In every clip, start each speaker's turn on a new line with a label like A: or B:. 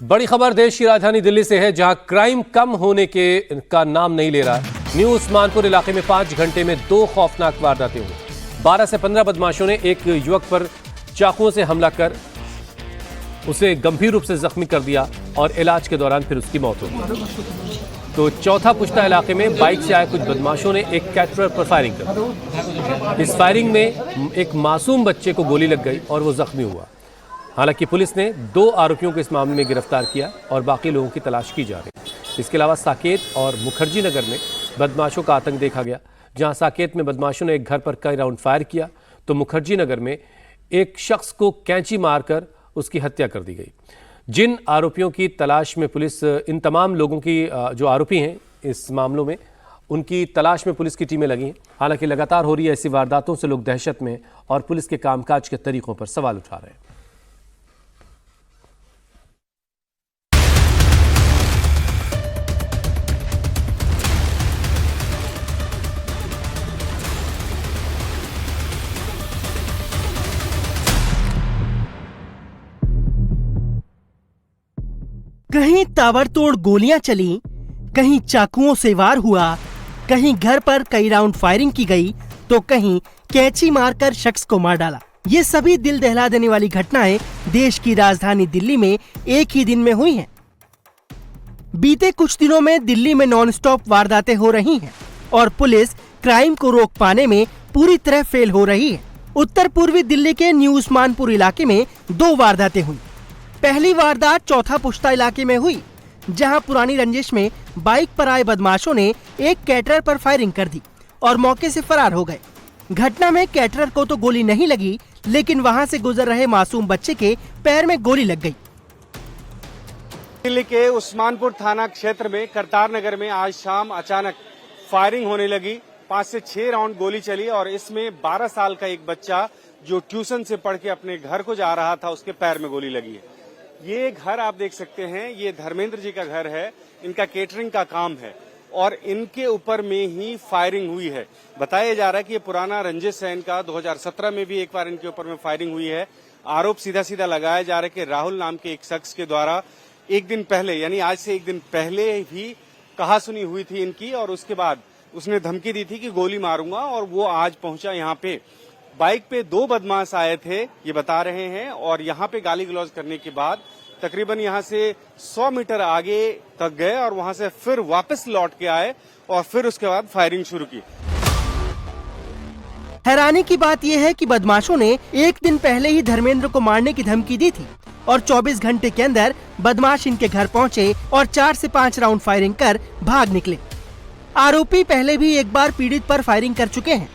A: बड़ी खबर देश की राजधानी दिल्ली से है, जहां क्राइम कम होने का नाम नहीं ले रहा। न्यू उस्मानपुर इलाके में 5 घंटे में 2 खौफनाक वारदातें हुई। 12 से 15 बदमाशों ने एक युवक पर चाकुओं से हमला कर उसे गंभीर रूप से जख्मी कर दिया और इलाज के दौरान फिर उसकी मौत हो गई। तो चौथा पुश्ता इलाके में बाइक से आए कुछ बदमाशों ने एक कैटरर पर फायरिंग कर दी। इस फायरिंग में एक मासूम बच्चे को गोली लग गई और वो जख्मी हुआ। हालांकि पुलिस ने 2 आरोपियों को इस मामले में गिरफ्तार किया और बाकी लोगों की तलाश की जा रही है। इसके अलावा साकेत और मुखर्जी नगर में बदमाशों का आतंक देखा गया, जहां साकेत में बदमाशों ने एक घर पर कई राउंड फायर किया तो मुखर्जी नगर में एक शख्स को कैंची मारकर उसकी हत्या कर दी गई। जिन आरोपियों की तलाश में पुलिस, इन तमाम लोगों की जो आरोपी हैं इस मामलों में, उनकी तलाश में पुलिस की टीमें लगी हैं। हालांकि लगातार हो रही है ऐसी वारदातों से लोग दहशत में और पुलिस के कामकाज के तरीकों पर सवाल उठा रहे हैं।
B: कहीं ताबड़तोड़ गोलियां चली, कहीं चाकुओं से वार हुआ, कहीं घर पर कई राउंड फायरिंग की गई तो कहीं कैंची मारकर शख्स को मार डाला। ये सभी दिल दहला देने वाली घटनाएं देश की राजधानी दिल्ली में एक ही दिन में हुई हैं। बीते कुछ दिनों में दिल्ली में नॉनस्टॉप वारदातें हो रही हैं और पुलिस क्राइम को रोक पाने में पूरी तरह फेल हो रही है। उत्तर पूर्वी दिल्ली के न्यू उस्मानपुर इलाके में 2 वारदातें हुई। पहली वारदात चौथा पुश्ता इलाके में हुई, जहां पुरानी रंजिश में बाइक पर आए बदमाशों ने एक कैटरर पर फायरिंग कर दी और मौके से फरार हो गए। घटना में कैटरर को तो गोली नहीं लगी, लेकिन वहां से गुजर रहे मासूम बच्चे के पैर में गोली लग गई।
C: दिल्ली के उस्मानपुर थाना क्षेत्र में करतार नगर में आज शाम अचानक फायरिंग होने लगी। 5 से 6 राउंड गोली चली और इसमें 12 साल का एक बच्चा जो ट्यूशन से पढ़ के अपने घर को जा रहा था, उसके पैर में गोली लगी है। ये घर आप देख सकते हैं, ये धर्मेंद्र जी का घर है। इनका केटरिंग का काम है और इनके ऊपर में ही फायरिंग हुई है। बताया जा रहा है कि ये पुराना रंजिश है इनका। 2017 में भी एक बार इनके ऊपर में फायरिंग हुई है। आरोप सीधा सीधा लगाया जा रहा है कि राहुल नाम के एक शख्स के द्वारा एक दिन पहले, यानी आज से एक दिन पहले भी कहासुनी हुई थी इनकी और उसके बाद उसने धमकी दी थी कि गोली मारूंगा और वो आज पहुंचा यहाँ पे। बाइक पे 2 बदमाश आए थे, ये बता रहे हैं, और यहाँ पे गाली गलौज करने के बाद तकरीबन यहाँ से 100 मीटर आगे तक गए और वहां से फिर वापस लौट के आए और फिर उसके बाद फायरिंग शुरू की।
B: हैरानी की बात यह है कि बदमाशों ने एक दिन पहले ही धर्मेंद्र को मारने की धमकी दी थी और 24 घंटे के अंदर बदमाश इनके घर पहुंचे और 4 से 5 राउंड फायरिंग कर भाग निकले। आरोपी पहले भी एक बार पीड़ित पर फायरिंग कर चुके हैं।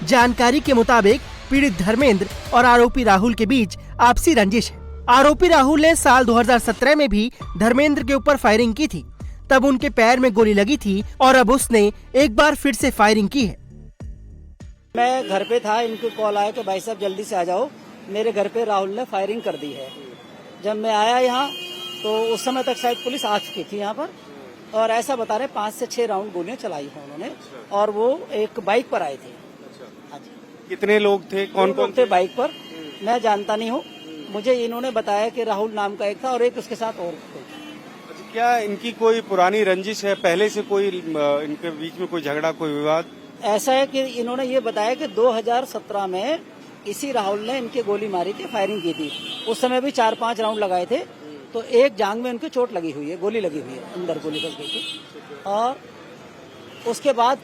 B: जानकारी के मुताबिक पीड़ित धर्मेंद्र और आरोपी राहुल के बीच आपसी रंजिश है। आरोपी राहुल ने साल 2017 में भी धर्मेंद्र के ऊपर फायरिंग की थी, तब उनके पैर में गोली लगी थी और अब उसने एक बार फिर से फायरिंग की है।
D: मैं घर पे था, इनको कॉल आया कि भाई साहब जल्दी से आ जाओ, मेरे घर पे राहुल ने फायरिंग कर दी है। जब मैं आया यहाँ तो उस समय तक शायद पुलिस आ चुकी थी यहाँ पर और ऐसा बता रहे 5 से 6 राउंड गोलियां चलाई हैं उन्होंने और वो एक बाइक पर आए थे।
C: कितने लोग थे, कौन कौन
D: थे बाइक पर? मैं जानता नहीं हूँ, मुझे इन्होंने बताया कि राहुल नाम का एक था और एक उसके साथ और थे।
C: अच्छा, क्या इनकी कोई पुरानी रंजिश है, पहले से कोई इनके बीच में कोई झगड़ा, कोई विवाद?
D: ऐसा है कि इन्होंने ये बताया कि 2017 में इसी राहुल ने इनकी गोली मारी थी, फायरिंग की थी। उस समय भी 4-5 राउंड लगाए थे तो एक जांघ में उनकी चोट लगी हुई है, गोली लगी हुई है, अंदर गोली फंस गई थी। और उसके बाद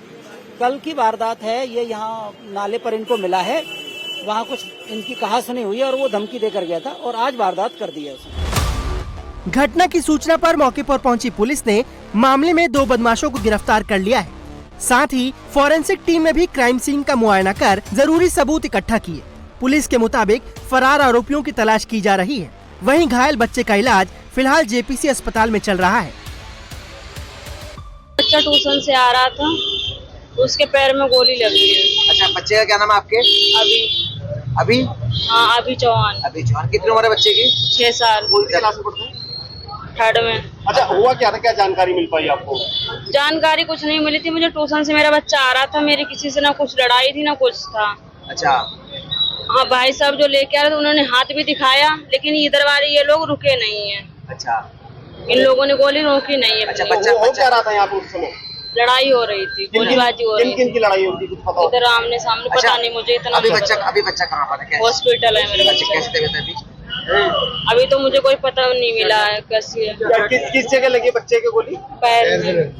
D: कल की वारदात है, ये यहाँ नाले पर इनको मिला है, वहाँ कुछ इनकी कहासुनी हुई है और वो धमकी देकर गया था और आज वारदात कर दी है उसने।
B: घटना की सूचना पर मौके पर पहुंची पुलिस ने मामले में 2 बदमाशों को गिरफ्तार कर लिया है। साथ ही फॉरेंसिक टीम ने भी क्राइम सीन का मुआयना कर जरूरी सबूत इकट्ठा किए। पुलिस के मुताबिक फरार आरोपियों की तलाश की जा रही है। वहीं घायल बच्चे का इलाज फिलहाल जेपीसी अस्पताल में चल रहा है।
E: बच्चा ट्यूशन से आ रहा था, उसके पैर में गोली लगी है।
F: अच्छा, बच्चे का क्या नाम है आपके? अभी?
E: हाँ, अभी चौहान।
F: कितनी उम्र है बच्चे की?
E: 6 साल।
F: कौन सी क्लास में पढ़ते हैं?
E: 3rd में।
C: अच्छा, हुआ क्या था, क्या जानकारी मिल पाई आपको?
E: जानकारी कुछ नहीं मिली थी मुझे। ट्यूशन से मेरा बच्चा आ रहा था, मेरी किसी से ना कुछ लड़ाई थी ना कुछ था।
F: अच्छा,
E: हाँ, भाई साहब जो लेके आ रहे थे उन्होंने हाथ भी दिखाया, लेकिन इधर वाले ये लोग रुके नहीं है।
F: अच्छा
E: इन लोगों ने गोली रोकी नहीं है।
F: अच्छा बच्चा
G: हो क्या रहा था यहाँ पे उस समय?
E: लड़ाई हो रही थी, गोलीबाजी हो रही
G: किन
E: थी।
G: की लड़ाई होती कुछ पता हो?
E: इधर आमने सामने
F: अच्छा,
E: पता नहीं मुझे इतना
F: अभी
E: नहीं
F: बच्चा
E: पता।
F: कहाँ पर है?
E: हॉस्पिटल है मेरे
F: अच्छा
E: बच्चे
F: कैसे तबीयत है अभी?
E: अभी तो मुझे कोई पता नहीं मिला है कैसी है।
G: किस जगह लगी बच्चे के गोली?
E: पैर में।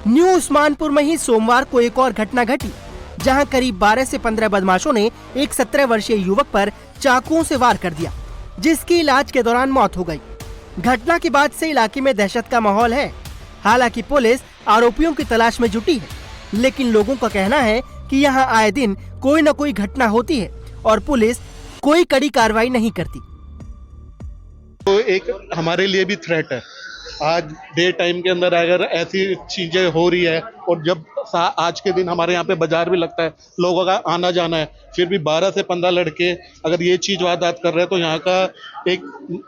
B: न्यू उस्मानपुर में ही सोमवार को एक और घटना घटी, जहां करीब 12 से 15 बदमाशों ने एक 17 वर्षीय युवक पर चाकुओं से वार कर दिया, जिसकी इलाज के दौरान मौत हो गई। घटना के बाद से इलाके में दहशत का माहौल है। हालांकि पुलिस आरोपियों की तलाश में जुटी है, लेकिन लोगों का कहना है कि यहां आए दिन कोई न कोई घटना होती है और पुलिस कोई कड़ी कार्रवाई नहीं करती।
H: तो एक हमारे लिए भी थ्रेट है। आज डे टाइम के अंदर अगर ऐसी चीजें हो रही है और जब आज के दिन हमारे यहाँ पे बाजार भी लगता है, लोगों का आना जाना है, फिर भी 12 से 15 लड़के अगर ये चीज वारदात कर रहे हैं तो यहाँ का एक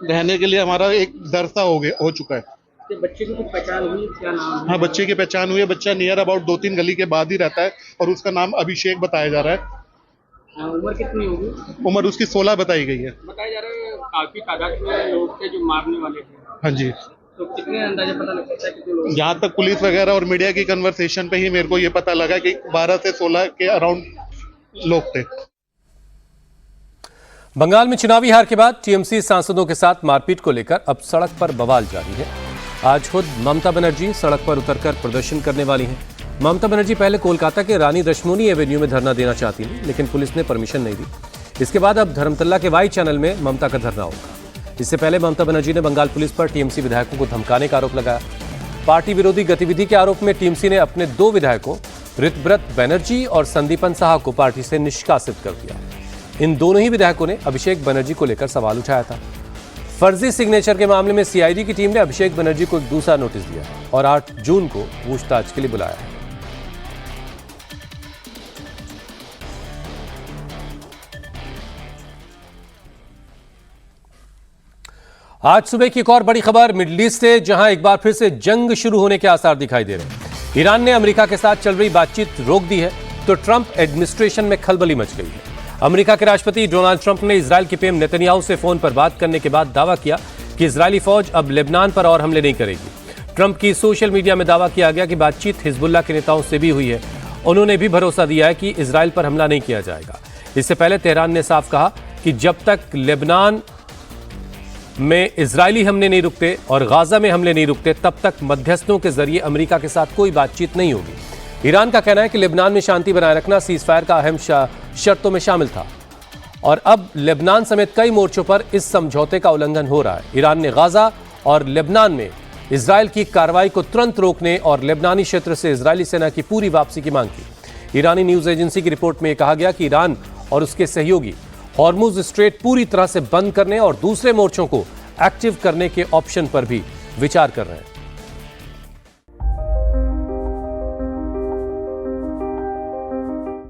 H: रहने के लिए हमारा एक डर सा हो चुका है।
G: बच्चे की कुछ पहचान हुई? क्या नाम है?
H: हाँ बच्चे की पहचान हुई है। बच्चा नियर अबाउट 2-3 गली के बाद ही रहता है और उसका नाम अभिषेक बताया जा रहा है।
G: उम्र कितनी होगी?
H: उम्र उसकी 16 बताई गई है।
G: बताया जा रहा है काफी तादाद में लोग थे जो मारने वाले थे।
H: हाँ जी,
G: तो कितने अंदाजा पता लग सकता है कितने लोग?
H: यहाँ तक पुलिस वगैरह और मीडिया की कन्वर्सेशन पे ही मेरे को ये पता लगा कि 12 से 16 के अराउंड लोग थे।
A: बंगाल में चुनावी हार के बाद टीएमसी सांसदों के साथ मारपीट को लेकर अब सड़क पर बवाल जारी है। आज खुद ममता बनर्जी सड़क पर उतरकर प्रदर्शन करने वाली हैं। ममता बनर्जी पहले कोलकाता के रानी दशमोनी एवेन्यू में धरना देना चाहती थी, लेकिन पुलिस ने परमिशन नहीं दी। इसके बाद अब धर्मतल्ला के वाई चैनल में ममता का धरना होगा। इससे पहले ममता बनर्जी ने बंगाल पुलिस पर टीएमसी विधायकों को धमकाने का आरोप लगाया। पार्टी विरोधी गतिविधि के आरोप में टीएमसी ने अपने 2 विधायकों ऋतव्रत बनर्जी और संदीपन साहा को पार्टी से निष्कासित कर दिया। इन दोनों ही विधायकों ने अभिषेक बनर्जी को लेकर सवाल उठाया था। फर्जी सिग्नेचर के मामले में सीआईडी की टीम ने अभिषेक बनर्जी को एक दूसरा नोटिस दिया और 8 जून को पूछताछ के लिए बुलाया है। आज सुबह की एक और बड़ी खबर मिडिल ईस्ट से, जहां एक बार फिर से जंग शुरू होने के आसार दिखाई दे रहे हैं। ईरान ने अमेरिका के साथ चल रही बातचीत रोक दी है, तो ट्रंप एडमिनिस्ट्रेशन में खलबली मच गई है। अमेरिका के राष्ट्रपति डोनाल्ड ट्रंप ने इजरायल के पीएम नेतन्याहू से फोन पर बात करने के बाद दावा किया कि इजरायली फौज अब लेबनान पर और हमले नहीं करेगी। ट्रंप की सोशल मीडिया में दावा किया गया कि बातचीत हिजबुल्लाह के नेताओं से भी हुई है। उन्होंने भी भरोसा दिया है कि इजरायल पर हमला नहीं किया जाएगा। इससे पहले तेहरान ने साफ कहा कि जब तक लेबनान में इजरायली हमले नहीं रुकते और गाजा में हमले नहीं रुकते, तब तक मध्यस्थों के जरिए अमेरिका के साथ कोई बातचीत नहीं होगी। ईरान का कहना है कि लेबनान में शांति बनाए रखना सीजफायर का अहम शर्तों में शामिल था और अब लेबनान समेत कई मोर्चों पर इस समझौते का उल्लंघन हो रहा है। ईरान ने गाजा और लेबनान में इजरायल की कार्रवाई को तुरंत रोकने और लेबनानी क्षेत्र से इजरायली सेना की पूरी वापसी की मांग की। ईरानी न्यूज एजेंसी की रिपोर्ट में कहा गया कि ईरान और उसके सहयोगी हॉर्मुज स्ट्रेट पूरी तरह से बंद करने और दूसरे मोर्चों को एक्टिव करने के ऑप्शन पर भी विचार कर रहे हैं।